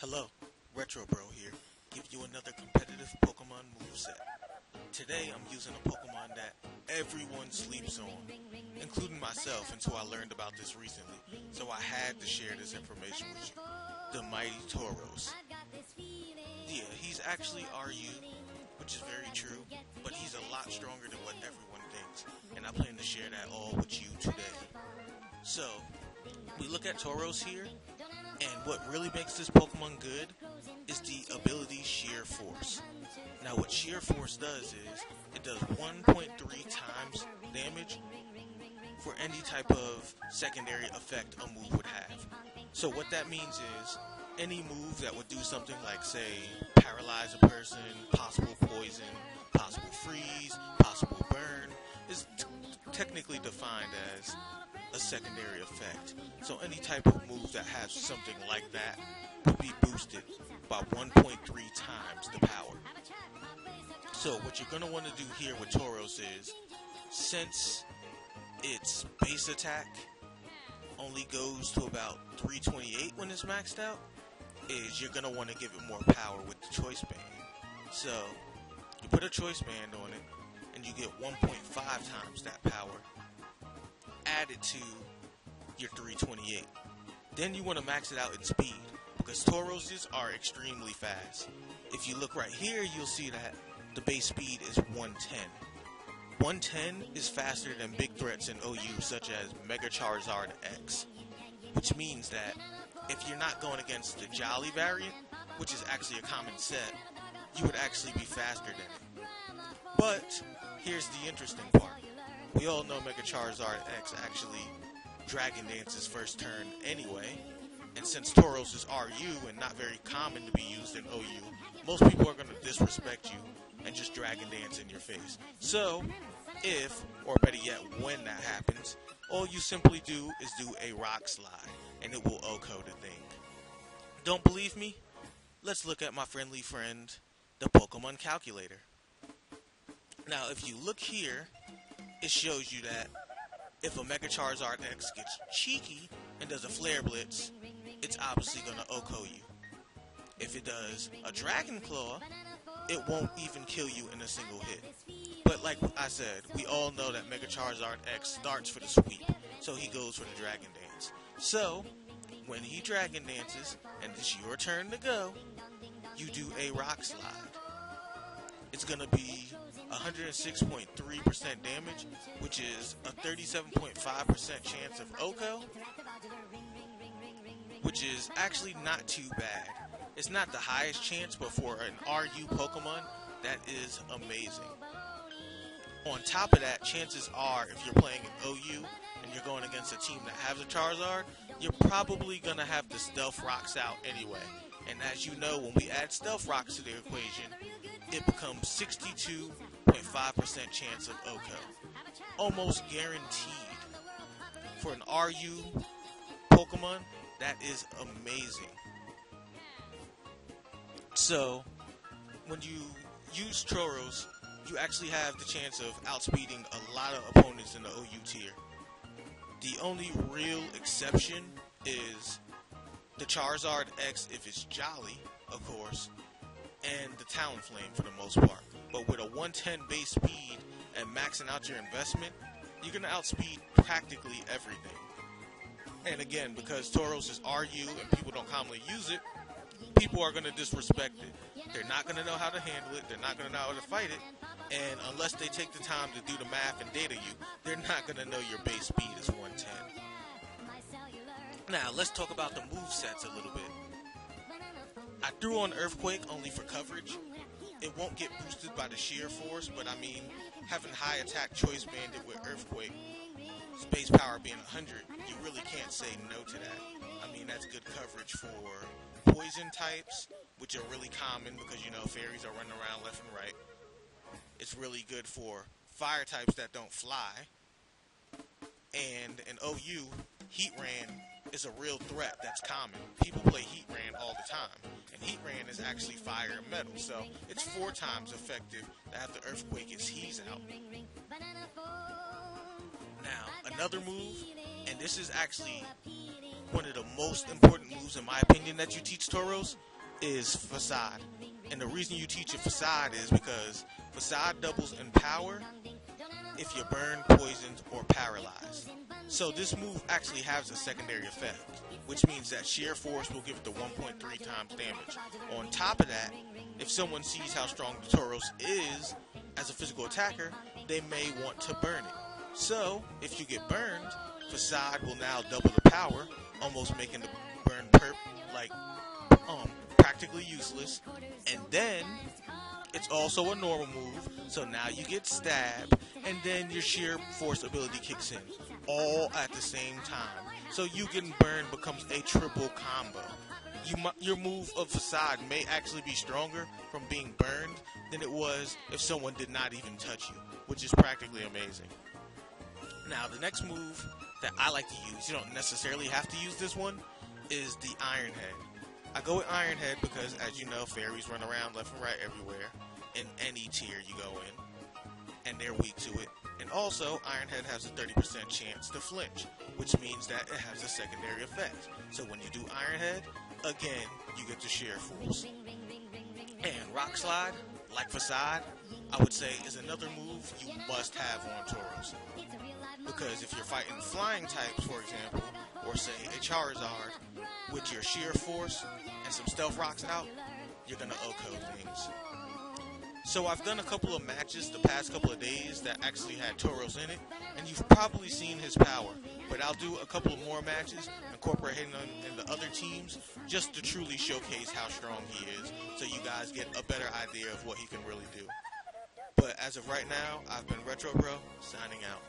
Hello, RetroBro here, give you another competitive Pokemon moveset. Today I'm using a Pokemon that everyone sleeps on, including myself until I learned about this recently, so I had to share this information with you. The mighty Tauros. Yeah, he's actually RU, which is very true, but he's a lot stronger than what everyone thinks, and I plan to share that all with you today. So, we look at Tauros here, and what really makes this Pokemon good is the ability Sheer Force. Now what Sheer Force does is, it does 1.3 times damage for any type of secondary effect a move would have. So what that means is, any move that would do something like, say, paralyze a person, possible poison, possible freeze, possible burn, is technically defined as a secondary effect. So any type of move that has something like that would be boosted by 1.3 times the power. So what you're going to want to do here with Tauros is, since its base attack only goes to about 328 when it's maxed out, is you're going to want to give it more power with the Choice Band. So you put a Choice Band on it and you get 1.5 times that power added to your 328. Then you want to max it out in speed, because Tauroses are extremely fast. If you look right here, you'll see that the base speed is 110. 110 is faster than big threats in OU such as Mega Charizard X, which means that if you're not going against the Jolly variant, which is actually a common set, you would actually be faster than it. But here's the interesting part. We all know Mega Charizard X actually Dragon Dance's first turn anyway, and since Tauros is RU and not very common to be used in OU, most people are going to disrespect you and just Dragon Dance in your face. So, if, or better yet, when that happens, all you simply do is do a Rock Slide, and it will OHKO the thing. Don't believe me? Let's look at my friendly friend, the Pokemon Calculator. Now, if you look here, it shows you that if a Mega Charizard X gets cheeky and does a Flare Blitz, it's obviously going to OHKO you. If it does a Dragon Claw, it won't even kill you in a single hit. But like I said, we all know that Mega Charizard X starts for the sweep, so he goes for the Dragon Dance. So, when he Dragon Dances, and it's your turn to go, you do a Rock Slide. It's going to be 106.3% damage, which is a 37.5% chance of OHKO, which is actually not too bad. It's not the highest chance, but for an RU Pokemon, that is amazing. On top of that, chances are, if you're playing an OU and you're going against a team that has a Charizard, you're probably going to have the Stealth Rocks out anyway. And as you know, when we add Stealth Rocks to the equation, it becomes 62.5% chance of OHKO. Almost guaranteed. For an RU Pokemon, that is amazing. So, when you use Tauros, you actually have the chance of outspeeding a lot of opponents in the OU tier. The only real exception is the Charizard X if it's Jolly, of course, and the Talonflame for the most part. But with a 110 base speed and maxing out your investment, you're going to outspeed practically everything. And again, because Tauros is RU and people don't commonly use it, people are going to disrespect it. They're not going to know how to handle it, they're not going to know how to fight it, and unless they take the time to do the math and data you, they're not going to know your base speed is 110. Now, let's talk about the movesets a little bit. I threw on Earthquake only for coverage. It won't get boosted by the Sheer Force, but I mean, having high attack Choice Banded with Earthquake, space power being 100, you really can't say no to that. I mean, that's good coverage for poison types, which are really common because, you know, fairies are running around left and right. It's really good for fire types that don't fly. And in OU, Heatran is a real threat that's common. People play Heatran all the time. And Heatran is actually fire and metal, so it's 4 times effective to have the Earthquake its He's out. Now, another move, and this is actually one of the most important moves in my opinion that you teach Tauros, is Facade. And the reason you teach a Facade is because Facade doubles in power if you're burned, poisoned, or paralyzed. So this move actually has a secondary effect, which means that sheer force will give it the 1.3 times damage. On top of that, if someone sees how strong the Tauros is as a physical attacker, they may want to burn it. So, if you get burned, Facade will now double the power, almost making the burn perp practically useless. And then it's also a normal move, so now you get stabbed, and then your sheer force ability kicks in, all at the same time. So you getting burned becomes a triple combo. Your move of Facade may actually be stronger from being burned than it was if someone did not even touch you, which is practically amazing. Now, the next move that I like to use, you don't necessarily have to use this one, is the Iron Head. I go with Iron Head because, as you know, fairies run around left and right everywhere, in any tier you go in, and they're weak to it. And also, Iron Head has a 30% chance to flinch, which means that it has a secondary effect. So when you do Iron Head, again, you get the sheer force. And Rock Slide, like Facade, I would say is another move you must have on Tauros. Because if you're fighting flying types, for example, or say a Charizard, with your sheer force and some stealth rocks out, you're gonna OHKO things. So I've done a couple of matches the past couple of days that actually had Tauros in it, and you've probably seen his power. But I'll do a couple of more matches, incorporating him in the other teams, just to truly showcase how strong he is, so you guys get a better idea of what he can really do. But as of right now, I've been RetroBro, signing out.